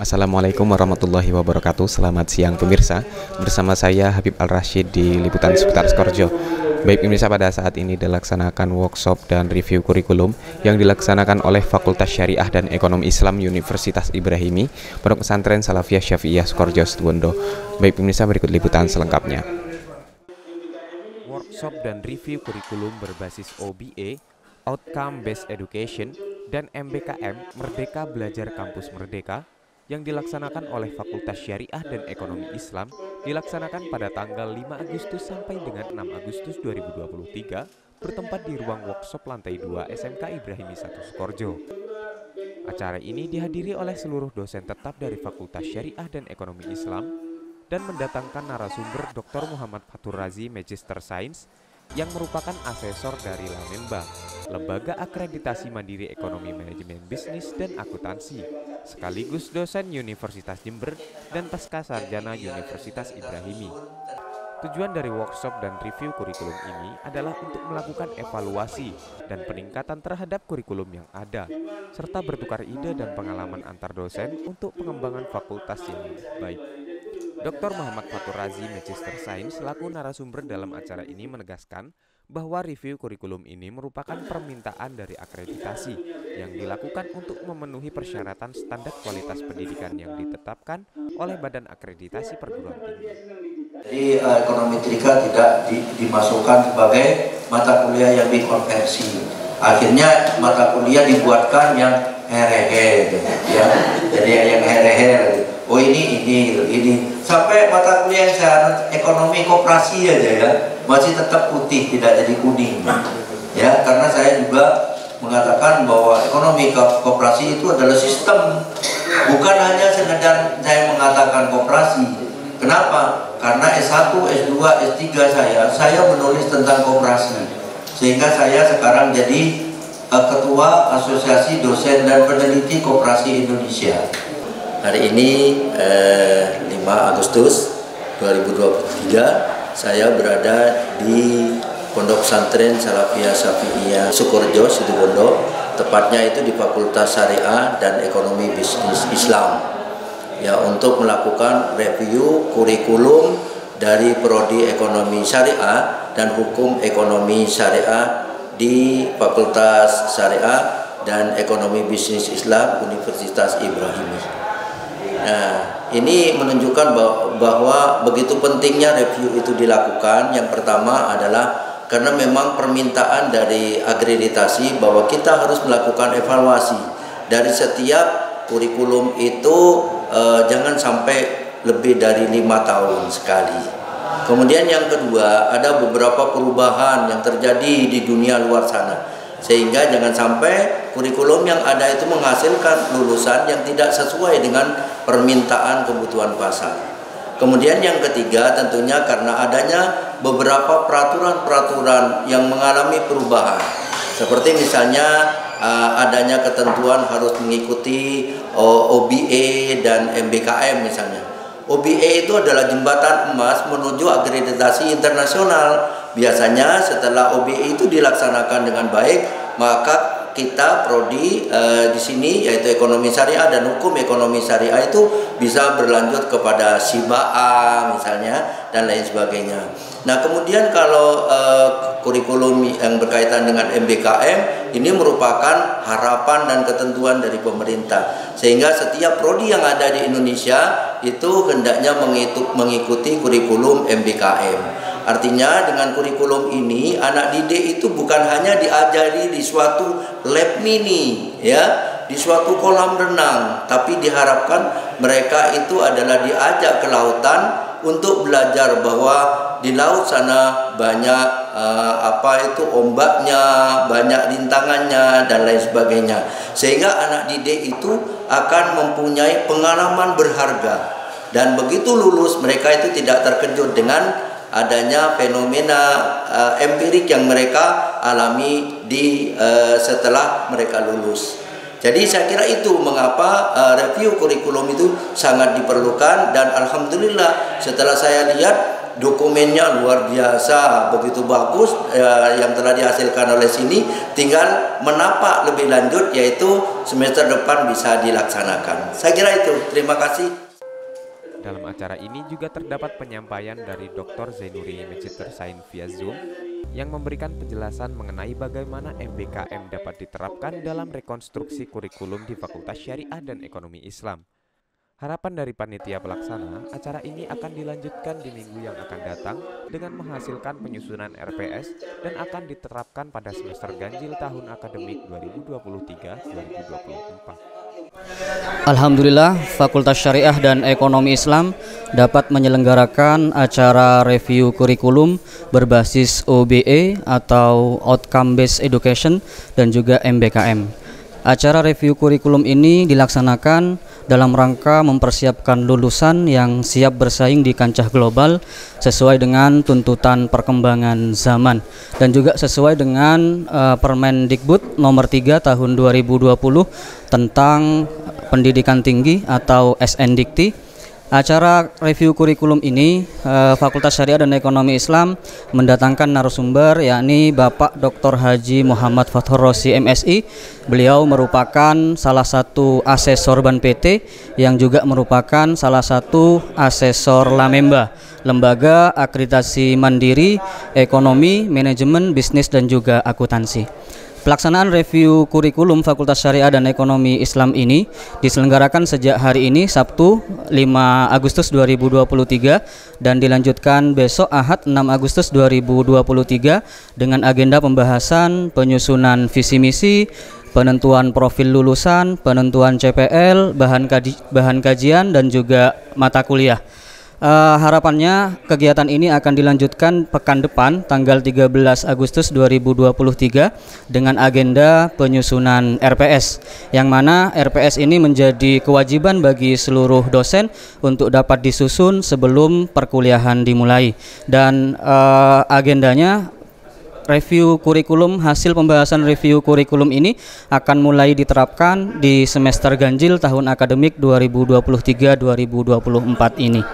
Assalamualaikum warahmatullahi wabarakatuh. Selamat siang pemirsa. Bersama saya Habib Al-Rashid di Liputan Seputar Skorjo. Baik pemirsa, pada saat ini dilaksanakan workshop dan review kurikulum yang dilaksanakan oleh Fakultas Syariah dan Ekonomi Islam Universitas Ibrahimi, Pondok Pesantren Salafiyah Syafi'iyah Skorjo Situbondo. Baik pemirsa, berikut liputan selengkapnya. Workshop dan review kurikulum berbasis OBE, Outcome Based Education, dan MBKM Merdeka Belajar Kampus Merdeka yang dilaksanakan oleh Fakultas Syariah dan Ekonomi Islam dilaksanakan pada tanggal 5 Agustus sampai dengan 6 Agustus 2023 bertempat di ruang workshop lantai 2 SMK Ibrahimi 1 Skorjo. Acara ini dihadiri oleh seluruh dosen tetap dari Fakultas Syariah dan Ekonomi Islam dan mendatangkan narasumber Dr. Muhammad Fatur Razi, Magister Sains, yang merupakan asesor dari Lamemba, Lembaga Akreditasi Mandiri Ekonomi Manajemen Bisnis dan Akuntansi, sekaligus dosen Universitas Jember dan pasca sarjana Universitas Ibrahimi. Tujuan dari workshop dan review kurikulum ini adalah untuk melakukan evaluasi dan peningkatan terhadap kurikulum yang ada, serta bertukar ide dan pengalaman antar dosen untuk pengembangan fakultas yang lebih baik. Dr. Muhammad Fatur Razi, Magister Sains, selaku narasumber dalam acara ini menegaskan bahwa review kurikulum ini merupakan permintaan dari akreditasi yang dilakukan untuk memenuhi persyaratan standar kualitas pendidikan yang ditetapkan oleh Badan Akreditasi Perguruan Tinggi. Jadi ekonomi trika tidak dimasukkan sebagai mata kuliah yang dikonversi. Akhirnya mata kuliah dibuatkan yang herehe, ya. Jadi yang herehe. Oh ini sampai mata kuliah yang saya ekonomi koperasi aja ya masih tetap putih, tidak jadi kuning ya, karena saya juga mengatakan bahwa ekonomi koperasi itu adalah sistem, bukan hanya sekedar saya mengatakan koperasi. Kenapa? Karena S1, S2, S3 saya menulis tentang koperasi, sehingga saya sekarang jadi ketua Asosiasi Dosen dan Peneliti Koperasi Indonesia. Hari ini 5 Agustus 2023 saya berada di Pondok Pesantren Salafiyah Syafi'iyah Skorjo Situbondo, tepatnya itu di Fakultas Syariah dan Ekonomi Bisnis Islam, ya, untuk melakukan review kurikulum dari prodi Ekonomi Syariah dan Hukum Ekonomi Syariah di Fakultas Syariah dan Ekonomi Bisnis Islam Universitas Ibrahimi. Nah, ini menunjukkan bahwa begitu pentingnya review itu dilakukan. Yang pertama adalah karena memang permintaan dari akreditasi bahwa kita harus melakukan evaluasi dari setiap kurikulum itu, jangan sampai lebih dari 5 tahun sekali. Kemudian yang kedua, ada beberapa perubahan yang terjadi di dunia luar sana, sehingga jangan sampai kurikulum yang ada itu menghasilkan lulusan yang tidak sesuai dengan permintaan kebutuhan pasar. Kemudian yang ketiga, tentunya karena adanya beberapa peraturan-peraturan yang mengalami perubahan, seperti misalnya adanya ketentuan harus mengikuti OBE dan MBKM misalnya. OBE itu adalah jembatan emas menuju akreditasi internasional. Biasanya setelah OBE itu dilaksanakan dengan baik, maka kita prodi di sini yaitu Ekonomi Syariah dan Hukum Ekonomi Syariah itu bisa berlanjut kepada SIBA misalnya dan lain sebagainya. Nah, kemudian kalau kurikulum yang berkaitan dengan MBKM ini merupakan harapan dan ketentuan dari pemerintah, sehingga setiap prodi yang ada di Indonesia itu hendaknya mengikuti kurikulum MBKM. Artinya dengan kurikulum ini anak didik itu bukan hanya diajari di suatu lab mini ya, di suatu kolam renang, tapi diharapkan mereka itu adalah diajak ke lautan untuk belajar bahwa di laut sana banyak ombaknya, banyak rintangannya dan lain sebagainya, sehingga anak didik itu akan mempunyai pengalaman berharga, dan begitu lulus mereka itu tidak terkejut dengan adanya fenomena empirik yang mereka alami setelah mereka lulus. Jadi saya kira itu mengapa review kurikulum itu sangat diperlukan, dan alhamdulillah setelah saya lihat dokumennya luar biasa, begitu bagus yang telah dihasilkan oleh sini, tinggal menapak lebih lanjut yaitu semester depan bisa dilaksanakan. Saya kira itu. Terima kasih. Dalam acara ini juga terdapat penyampaian dari Dr. Zainuri Magistersain via Zoom yang memberikan penjelasan mengenai bagaimana MBKM dapat diterapkan dalam rekonstruksi kurikulum di Fakultas Syariah dan Ekonomi Islam. Harapan dari panitia pelaksana, acara ini akan dilanjutkan di minggu yang akan datang dengan menghasilkan penyusunan RPS dan akan diterapkan pada semester ganjil tahun akademik 2023-2024. Alhamdulillah, Fakultas Syariah dan Ekonomi Islam dapat menyelenggarakan acara review kurikulum berbasis OBE atau Outcome Based Education dan juga MBKM. Acara review kurikulum ini dilaksanakan dalam rangka mempersiapkan lulusan yang siap bersaing di kancah global sesuai dengan tuntutan perkembangan zaman dan juga sesuai dengan Permendikbud nomor 3 tahun 2020 tentang pendidikan tinggi atau SNDikti. Acara review kurikulum ini Fakultas Syariah dan Ekonomi Islam mendatangkan narasumber yakni Bapak Dr. Haji Muhammad Fathur Rosi MSI. Beliau merupakan salah satu asesor Ban PT yang juga merupakan salah satu asesor Lamemba, Lembaga Akreditasi Mandiri Ekonomi, Manajemen, Bisnis dan juga Akuntansi. Pelaksanaan review kurikulum Fakultas Syariah dan Ekonomi Islam ini diselenggarakan sejak hari ini Sabtu 5 Agustus 2023 dan dilanjutkan besok Ahad 6 Agustus 2023 dengan agenda pembahasan penyusunan visi misi, penentuan profil lulusan, penentuan CPL, bahan kajian dan juga mata kuliah. Harapannya kegiatan ini akan dilanjutkan pekan depan tanggal 13 Agustus 2023 dengan agenda penyusunan RPS, yang mana RPS ini menjadi kewajiban bagi seluruh dosen untuk dapat disusun sebelum perkuliahan dimulai. Dan agendanya review kurikulum, hasil pembahasan review kurikulum ini akan mulai diterapkan di semester ganjil tahun akademik 2023-2024 ini.